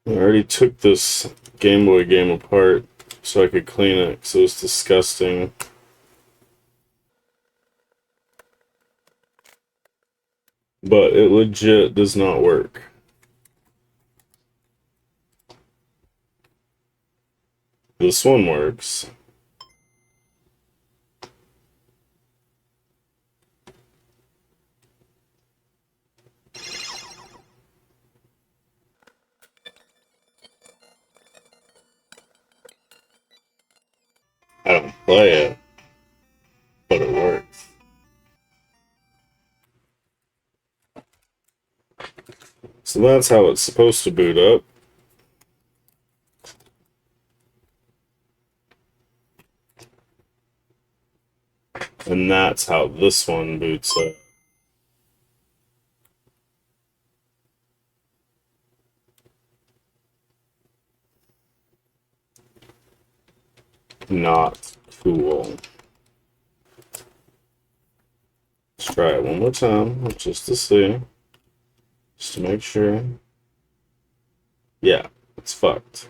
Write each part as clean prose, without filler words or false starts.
I already took this Game Boy game apart so I could clean it because it was disgusting. But it legit does not work. This one works. I don't play it, but it works. So that's how it's supposed to boot up. And that's how this one boots up. Not cool. Let's try it one more time, just to see. Just to make sure. Yeah, it's fucked.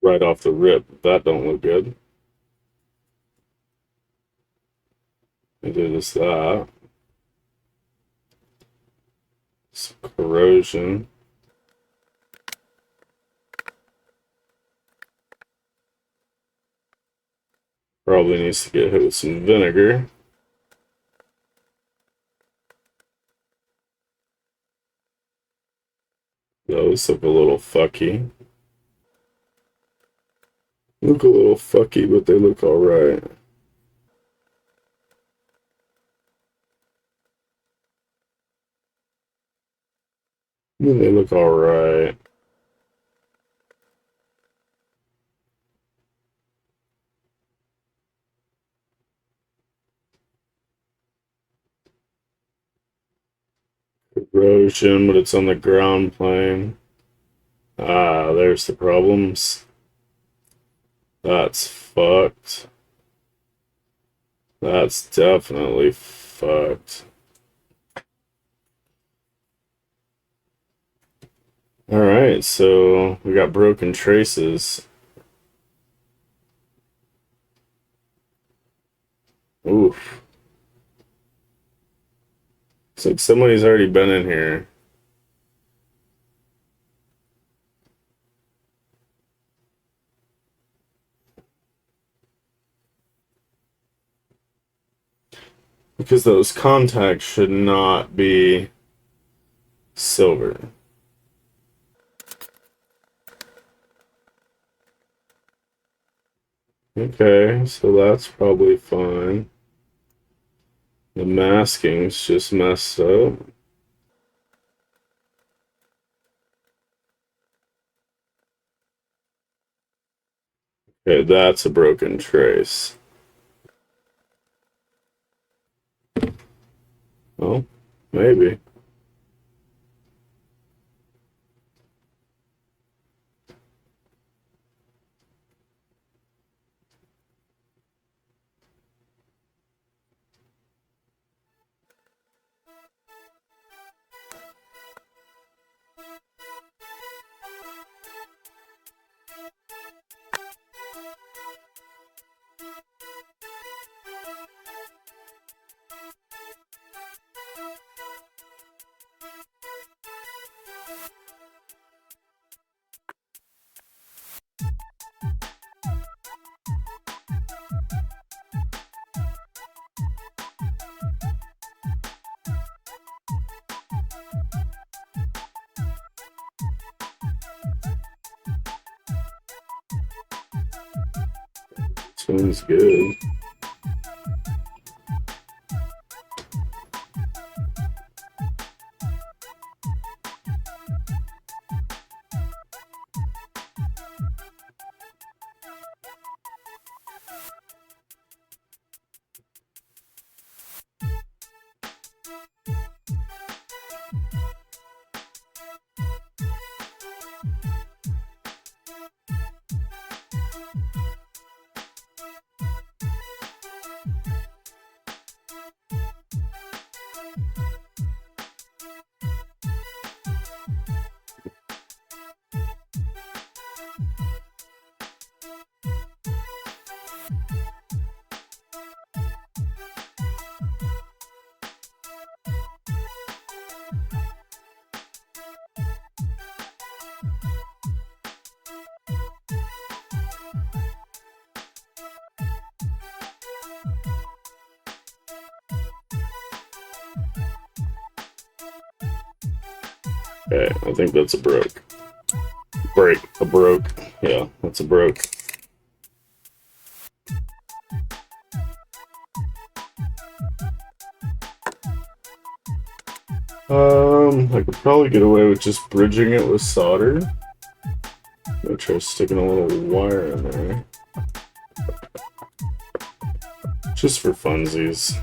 Right off the rip, that don't look good. I do this that. Some corrosion. Probably needs to get hit with some vinegar. Those look a little fucky. Look a little fucky, but they look alright. They look alright. Corrosion, but it's on the ground plane. Ah, there's the problems. That's fucked. That's definitely fucked. Alright, so we got broken traces. Oof. Looks like somebody's already been in here. Because those contacts should not be silver. Okay, so that's probably fine. The masking's just messed up. Okay, that's a broken trace. Oh, maybe. This one's good. Okay, I think that's a broke. A broke. Yeah, that's a broke. I could probably get away with just bridging it with solder. I'm gonna try sticking a little wire in there. Just for funsies.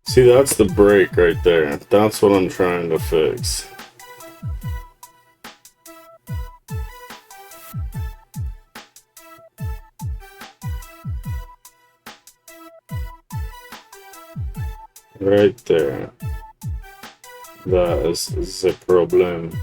See, that's the break right there. That's what I'm trying to fix. Right there. That is the problem.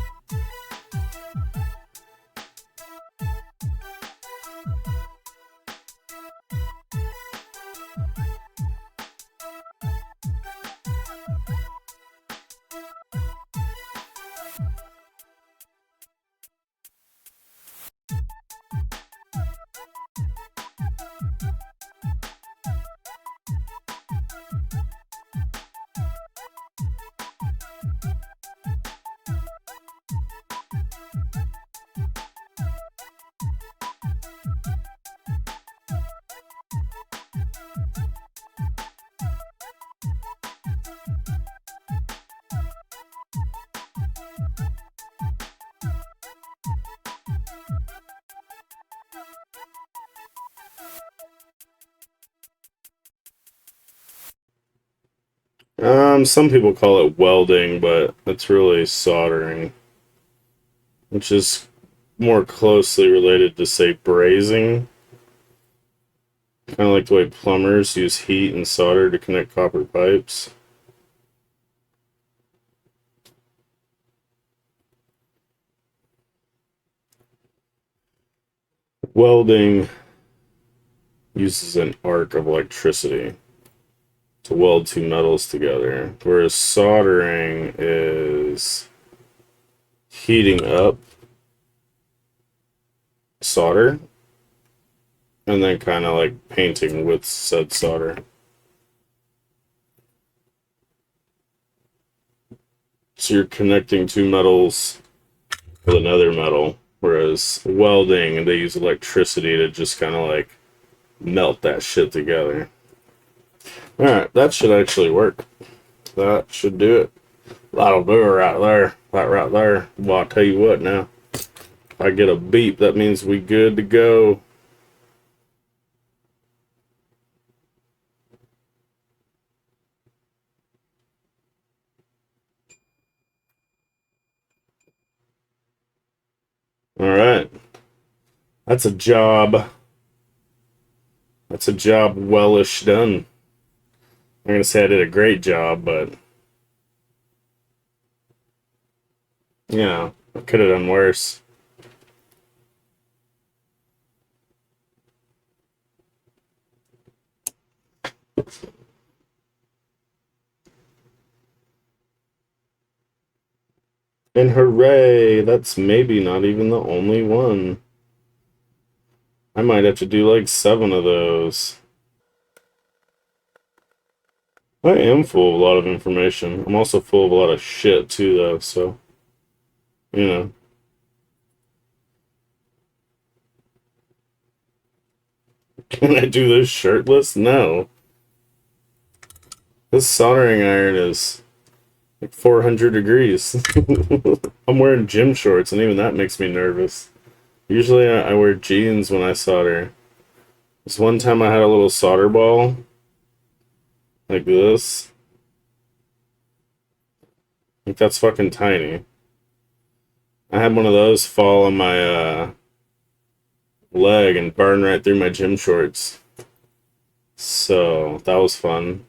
Some people call it welding, but it's really soldering, which is more closely related to, say, brazing. Kind of like the way plumbers use heat and solder to connect copper pipes. Welding uses an arc of electricity to weld two metals together, whereas soldering is heating up solder and then kind of like painting with said solder. So you're connecting two metals with another metal, whereas welding, they use electricity to just kind of like melt that shit together. Alright, that should actually work. That should do it. That'll do it right there. That right there. Well, I'll tell you what now. If I get a beep, that means we good to go. Alright. That's a job. That's a job wellish done. I'm gonna say I did a great job, but you know, I could have done worse. And hooray, that's maybe not even the only one. I might have to do like 7 of those. I am full of a lot of information. I'm also full of a lot of shit too, though, so, you know. Can I do this shirtless? No. This soldering iron is like 400 degrees. I'm wearing gym shorts, and even that makes me nervous. Usually I wear jeans when I solder. This one time I had a little solder ball, like this. Like, that's fucking tiny. I had one of those fall on my leg and burn right through my gym shorts. So that was fun.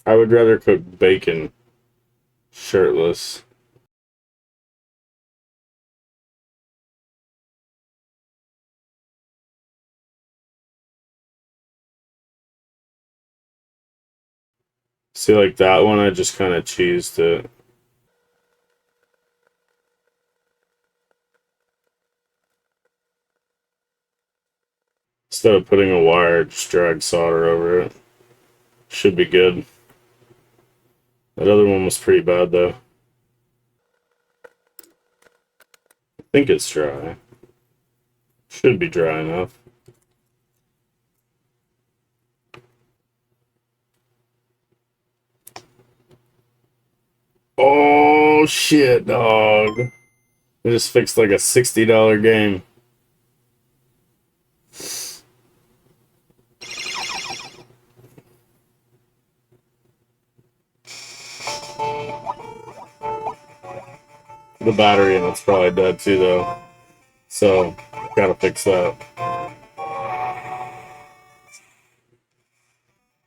I would rather cook bacon shirtless. See, like that one, I just kind of cheesed it. Instead of putting a wire, just drag solder over it. Should be good. That other one was pretty bad, though. I think it's dry. Should be dry enough. Oh, shit, dog. I just fixed like a $60 game. The battery in it's probably dead too, though. So, gotta fix that.